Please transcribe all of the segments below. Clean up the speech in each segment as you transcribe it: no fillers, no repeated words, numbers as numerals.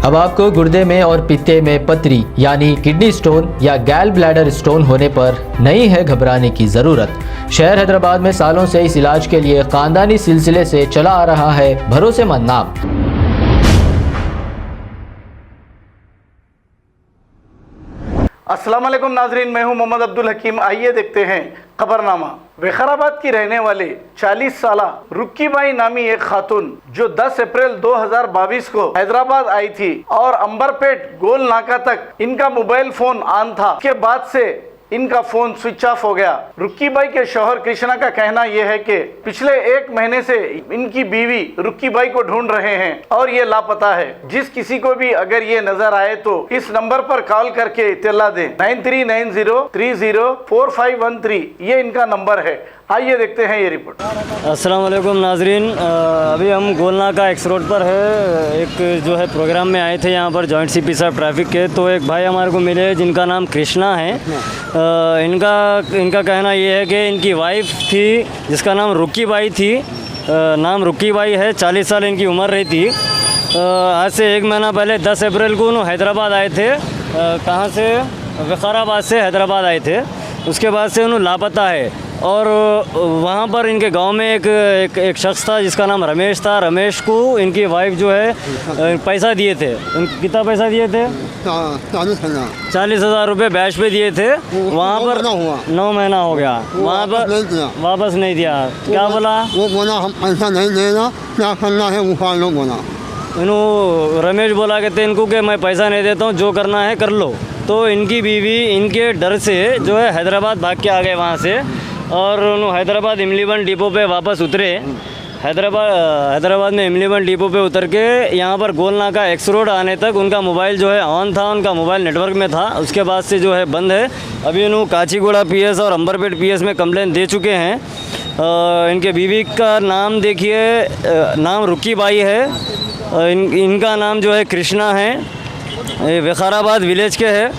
अब आपको गुर्दे में और पित्ते में पथरी यानी किडनी स्टोन या गैल ब्लैडर स्टोन होने पर नहीं है घबराने की ज़रूरत। शहर हैदराबाद में सालों से इस इलाज के लिए खानदानी सिलसिले से चला आ रहा है भरोसेमंद नाम। अस्सलाम वालेकुम नाजरीन, मैं हूं मोहम्मद अब्दुल हकीम। आइए देखते हैं खबरनामा। विकाराबाद की रहने वाले 40 साला रुक्की बाई नामी एक खातून जो 10 अप्रैल 2022 को हैदराबाद आई थी और अंबरपेट गोल नाका तक इनका मोबाइल फोन ऑन था। उसके बाद से इनका फोन स्विच ऑफ हो गया। रुक्की बाई के शौहर कृष्णा का कहना यह है कि पिछले 1 महीने से इनकी बीवी रुक्की बाई को ढूंढ रहे हैं और ये लापता है। जिस किसी को भी अगर ये नजर आए तो इस नंबर पर कॉल करके इत्तला दें। 9390304513 ये इनका नंबर है। आइए देखते हैं ये रिपोर्ट। अस्सलाम वालेकुम नाजरीन, अभी हम गोलनाका एक्स रोड पर है। एक जो है प्रोग्राम में आए थे यहाँ पर जॉइंट सीपी साहब ट्रैफिक के, तो एक भाई हमारे को मिले जिनका नाम कृष्णा है। इनका कहना ये है कि इनकी वाइफ थी जिसका नाम रुक्की बाई थी, नाम रुक्की बाई है, 40 साल इनकी उम्र रही थी। आज से 1 महीना पहले 10 अप्रैल को उन्होंने हैदराबाद आए थे। कहाँ से? विकाराबाद से हैदराबाद आए थे। उसके बाद से उन्होंने लापता है और वहाँ पर इनके गांव में एक शख्स था जिसका नाम रमेश था। रमेश को इनकी वाइफ जो है पैसा दिए थे। कितना पैसा दिए थे? 40,000 रुपये बैच पे दिए थे। वहाँ पर 9 महीना हो गया, वहाँ पर वापस नहीं दिया। क्या बोला? वो बोला हम पैसा नहीं देना, क्या करना है वो कर लो बोला। इन्हों रमेश बोला कहते इनको कि मैं पैसा नहीं देता हूँ, जो करना है कर लो। तो इनकी बीवी इनके डर से जो है हैदराबाद भाग के आ गए वहाँ से और उन्होंने हैदराबाद इमलीबन डिपो पे वापस उतरे। हैदराबाद में इमलीबन डिपो पे उतर के यहाँ पर गोलनाका एक्स रोड आने तक उनका मोबाइल जो है ऑन था, उनका मोबाइल नेटवर्क में था। उसके बाद से जो है बंद है। अभी उन्होंने काचीगुड़ा पीएस और अंबरपेट पीएस में कंप्लेंट दे चुके हैं। इनके बीवी का नाम देखिए, नाम रुक्की बाई है। इनका नाम जो है कृष्णा है। विकाराबाद विलेज के है,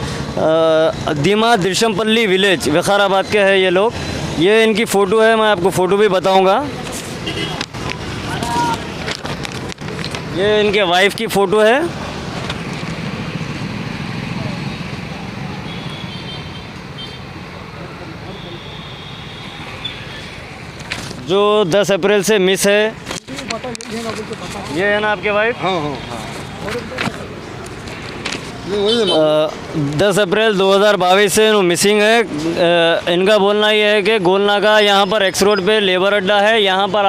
दीमा दिरशमपल्ली विलेज विकाराबाद के है ये लोग। ये इनकी फ़ोटो है, मैं आपको फ़ोटो भी बताऊंगा। ये इनके वाइफ की फ़ोटो है। जो 10 अप्रैल से मिस है। ये है ना आपके वाइफ? हाँ हाँ। 10 अप्रैल 2022 से मिसिंग है। इनका बोलना ये है कि गोलनाका यहाँ पर एक्स रोड पे लेबर अड्डा है। यहाँ पर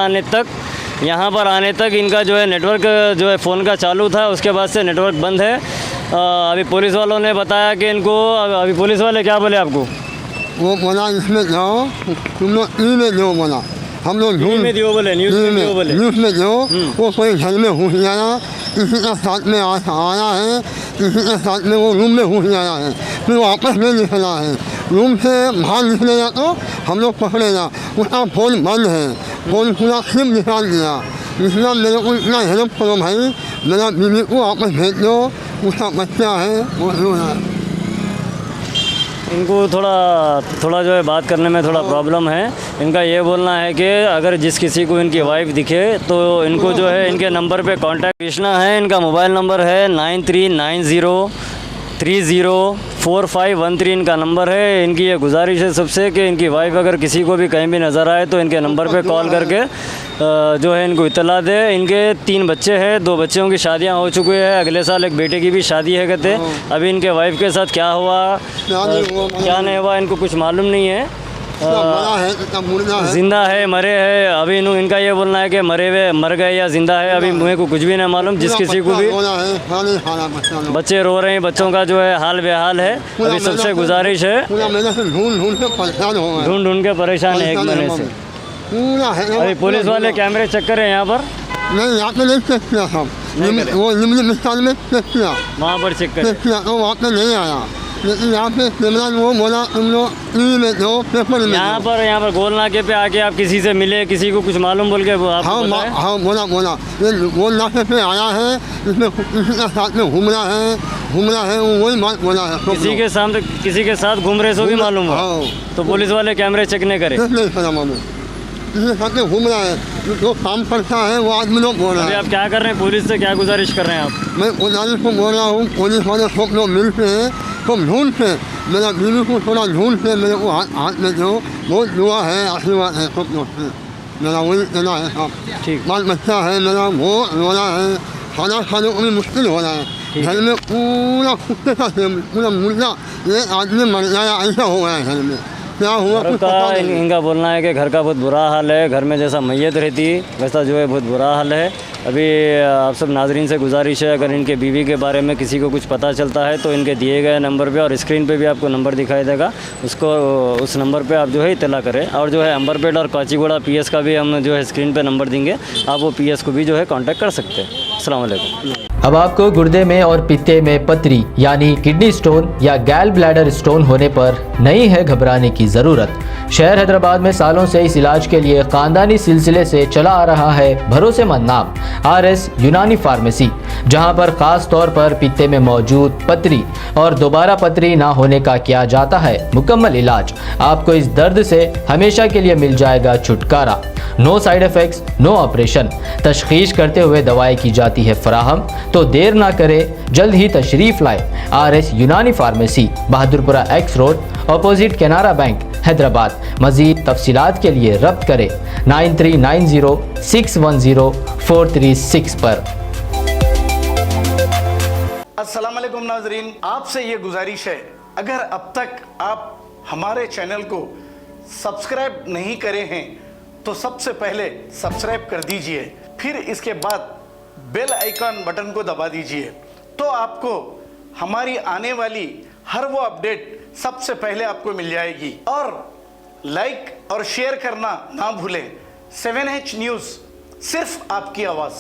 आने तक इनका जो है नेटवर्क जो है फ़ोन का चालू था, उसके बाद से नेटवर्क बंद है। अभी पुलिस वालों ने बताया कि इनको, अभी पुलिस वाले क्या बोले आपको? वो बोला इसमें जाओ, तुम लोग न्यूज़ में दो बोला। हम लोग न्यूज़ में दियो बोले, न्यूज़ में दो। वो कोई घर में घुस जाना, किसी के साथ में आया है, किसी के साथ में वो रूम में घुस जाना है, फिर वापस नहीं निकला है। रूम से बाहर निकलेगा तो हम लोग पकड़ेगा। उसका फ़ोन बंद है, फ़ोन पूरा सिम निकाल दिया। इसलिए मेरे को इतना हेल्प करो भाई, मेरा बीवी को वापस भेज दो, उसका बच्चा है वो रो रहा है। इनको थोड़ा जो है बात करने में थोड़ा प्रॉब्लम है। इनका ये बोलना है कि अगर जिस किसी को इनकी वाइफ दिखे तो इनको जो है इनके नंबर पे कांटेक्ट। कृष्णा है, इनका मोबाइल नंबर है 9390304513 इनका नंबर है। इनकी ये गुजारिश है सबसे कि इनकी वाइफ अगर किसी को भी कहीं भी नज़र आए तो इनके नंबर पे कॉल करके जो है इनको इत्तला दे। इनके 3 बच्चे हैं, 2 बच्चों की शादियां हो चुकी है। अगले साल एक बेटे की भी शादी है कहते। अभी इनके वाइफ के साथ क्या हुआ क्या नहीं हुआ इनको कुछ मालूम नहीं है। जिंदा है मरे है, अभी इनका ये बोलना है कि मर गए या जिंदा है, अभी मुझे को कुछ भी नहीं मालूम। जिस किसी को भी बच्चे रो रहे हैं, बच्चों का जो है हाल बेहाल है। अभी सबसे गुजारिश है, ढूंढ ढूंढ के परेशान है 1 महीने से। अभी पुलिस वाले कैमरे चेक करें यहाँ पर? नहीं, यहाँ पे नहीं चेक किया सब, वो निम्न में चेक किया, वहाँ पर चेक करें तो वहाँ पे नहीं आया। लेकिन यहाँ पे कैमरा वो बोला तुम लोग टीवी में दो, पेपर में। यहाँ पर गोलनाके पे आके आप किसी से मिले, किसी को कुछ मालूम बोल के हाँ बोला ये गोलनाके पे आया है, इसमें किसी के साथ में घूम रहा है, वही बात बोला है। किसी के साथ घूम रहे सो भी मालूम हो तो पुलिस वाले कैमरे चेक नहीं करे। इसके साथ में घूम रहा है, जो काम करता है वो आदमी लोग बोल रहा अभी है। आप क्या कर रहे हैं, पुलिस से क्या गुजारिश कर रहे हैं आप? मैं पुलिस को बोल रहा हूँ, पुलिस वाले सब लोग मिलते हैं तो ढूंढ से मेरा बीवी को थोड़ा ढूंढ से मेरे को हाथ में दो, बहुत दुआ है, आशीर्वाद है सब लोग से, मेरा वही कहना है साहब। ठीक। बाल बच्चा है मेरा, वो रो रहा है, खाना खाने को भी मुश्किल हो रहा है, घर में पूरा कुत्ते का पूरा मुर्दा, ये आदमी मर जाया ऐसा हो गया है घर में, क्या हुआ घर कुछ का पता नहीं। इनका बोलना है कि घर का बहुत बुरा हाल है, घर में जैसा मैयत रहती वैसा जो है बहुत बुरा हाल है। अभी आप सब नाजरीन से गुजारिश है, अगर इनके बीवी के बारे में किसी को कुछ पता चलता है तो इनके दिए गए नंबर पे और स्क्रीन पे भी आपको नंबर दिखाई देगा, उसको उस नंबर पे आप जो है इत्तला करें। और जो है अंबरपेट और काचीगुड़ा पीएस का भी हम जो है स्क्रीन पे नंबर देंगे, आप वो पीएस को भी जो है कांटेक्ट कर सकते हैं। अस्सलाम वालेकुम। अब आपको गुर्दे में और पित्ते में पथरी यानी किडनी स्टोन या गैल ब्लैडर स्टोन होने पर नहीं है घबराने की ज़रूरत। शहर हैदराबाद में सालों से इस इलाज के लिए खानदानी सिलसिले से चला आ रहा है भरोसेमंद नाम RS यूनानी फार्मेसी, जहां पर खास तौर पर पित्ते में मौजूद पथरी और दोबारा पथरी ना होने का किया जाता है मुकम्मल इलाज। आपको इस दर्द से हमेशा के लिए मिल जाएगा छुटकारा। No side effects, no operation, तशखीस करते हुए दवाएं की जाती है फराहम। तो देर ना करें, जल्द ही तशरीफ़ लाए RS यूनानी pharmacy, Bahadurpura X road, opposite Canara bank, Hyderabad. मज़ीद तफसीलात के लिए रब्त करें 9390610436 पर। अस्सलाम वालेकुम नाजरीन, आपसे ये गुजारिश है, अगर अब तक आप हमारे चैनल को सब्सक्राइब नहीं करे हैं तो सबसे पहले सब्सक्राइब कर दीजिए, फिर इसके बाद बेल आइकन बटन को दबा दीजिए, तो आपको हमारी आने वाली हर वो अपडेट सबसे पहले आपको मिल जाएगी। और लाइक और शेयर करना ना भूलें। 7H न्यूज़, सिर्फ आपकी आवाज़।